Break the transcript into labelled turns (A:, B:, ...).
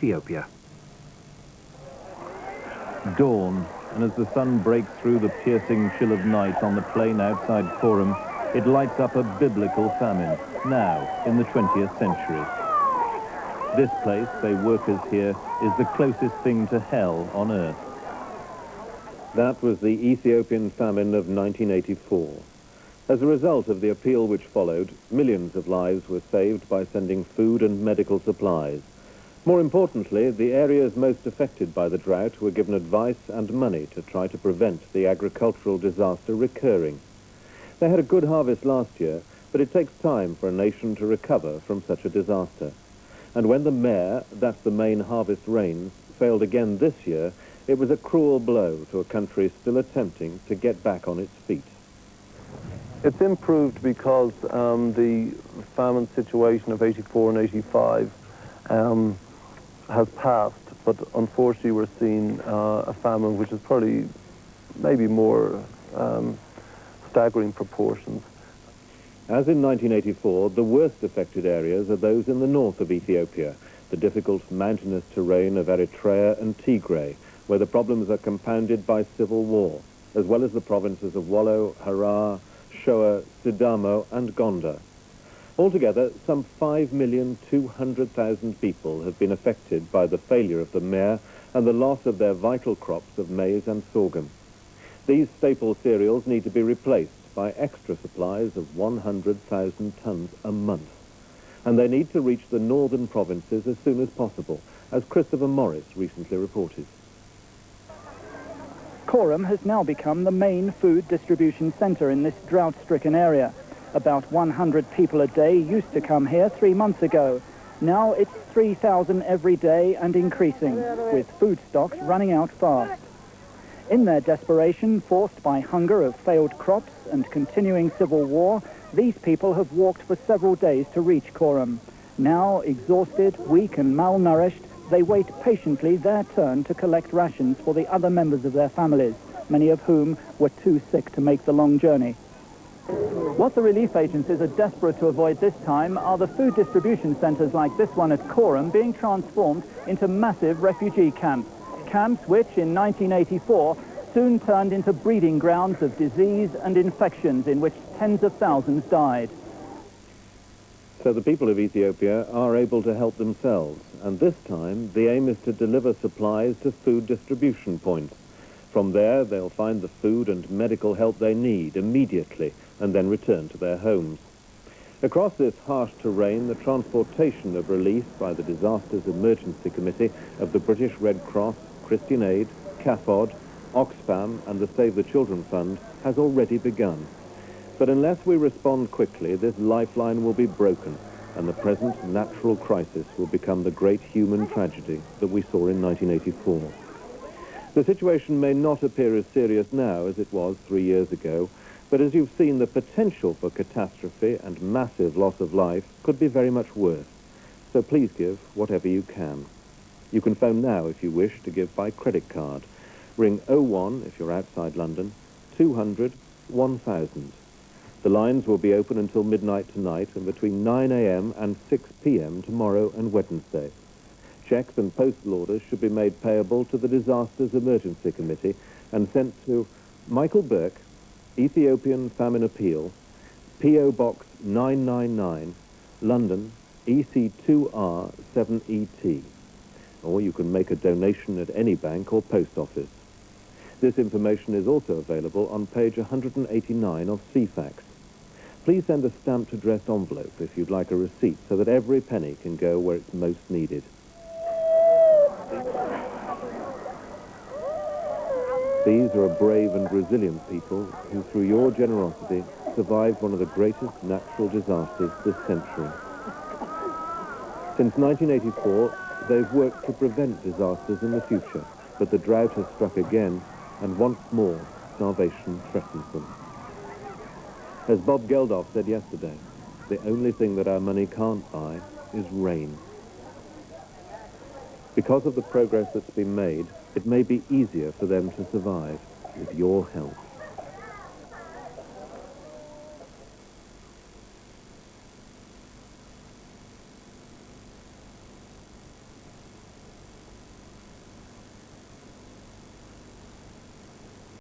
A: Ethiopia.
B: Dawn, and as the sun breaks through the piercing chill of night on the plain outside Coram, it lights up a biblical famine, now in the 20th century. This place, say workers here, is the closest thing to hell on earth. That was the Ethiopian famine of 1984. As a result of the appeal which followed, millions of lives were saved by sending food and medical supplies. More importantly, the areas most affected by the drought were given advice and money to try to prevent the agricultural disaster recurring. They had a good harvest last year, but it takes time for a nation to recover from such a disaster. And when the mare, that's the main harvest rains, failed again this year, it was a cruel blow to a country still attempting to get back on its feet.
C: It's improved because the famine situation of 84 and 85 has passed, but unfortunately we're seeing a famine which is probably maybe more staggering proportions.
B: As in 1984, the worst affected areas are those in the north of Ethiopia, the difficult mountainous terrain of Eritrea and Tigray, where the problems are compounded by civil war, as well as the provinces of Wollo, Harar, Shoa, Sidamo and Gondar. Altogether, some 5,200,000 people have been affected by the failure of the mare and the loss of their vital crops of maize and sorghum. These staple cereals need to be replaced by extra supplies of 100,000 tons a month. And they need to reach the northern provinces as soon as possible, as Christopher Morris recently reported.
D: Coram has now become the main food distribution centre in this drought-stricken area. About 100 people a day used to come here 3 months ago. Now it's 3,000 every day and increasing, with food stocks running out fast. In their desperation, forced by hunger of failed crops and continuing civil war, these people have walked for several days to reach Coram. Now, exhausted, weak and malnourished, they wait patiently their turn to collect rations for the other members of their families, many of whom were too sick to make the long journey. What the relief agencies are desperate to avoid this time are the food distribution centres like this one at Coram being transformed into massive refugee camps. Camps which, in 1984, soon turned into breeding grounds of disease and infections in which tens of thousands died.
B: So the people of Ethiopia are able to help themselves, and this time the aim is to deliver supplies to food distribution points. From there, they'll find the food and medical help they need immediately and then return to their homes. Across this harsh terrain, the transportation of relief by the Disasters Emergency Committee of the British Red Cross, Christian Aid, CAFOD, Oxfam and the Save the Children Fund has already begun. But unless we respond quickly, this lifeline will be broken and the present natural crisis will become the great human tragedy that we saw in 1984. The situation may not appear as serious now as it was 3 years ago, but as you've seen, the potential for catastrophe and massive loss of life could be very much worse. So please give whatever you can. You can phone now if you wish to give by credit card. Ring 01 if you're outside London, 200 1000. The lines will be open until midnight tonight and between 9 a.m. and 6 p.m. tomorrow and Wednesday. Cheques and postal orders should be made payable to the Disasters Emergency Committee and sent to Michael Buerk, Ethiopian Famine Appeal, P.O. Box 999, London, EC2R 7ET. Or you can make a donation at any bank or post office. This information is also available on page 189 of CFAX. Please send a stamped addressed envelope if you'd like a receipt so that every penny can go where it's most needed. These are a brave and resilient people who, through your generosity, survived one of the greatest natural disasters this century. Since 1984, they've worked to prevent disasters in the future, but the drought has struck again, and once more, starvation threatens them. As Bob Geldof said yesterday, the only thing that our money can't buy is rain. Because of the progress that's been made, it may be easier for them to survive with your help.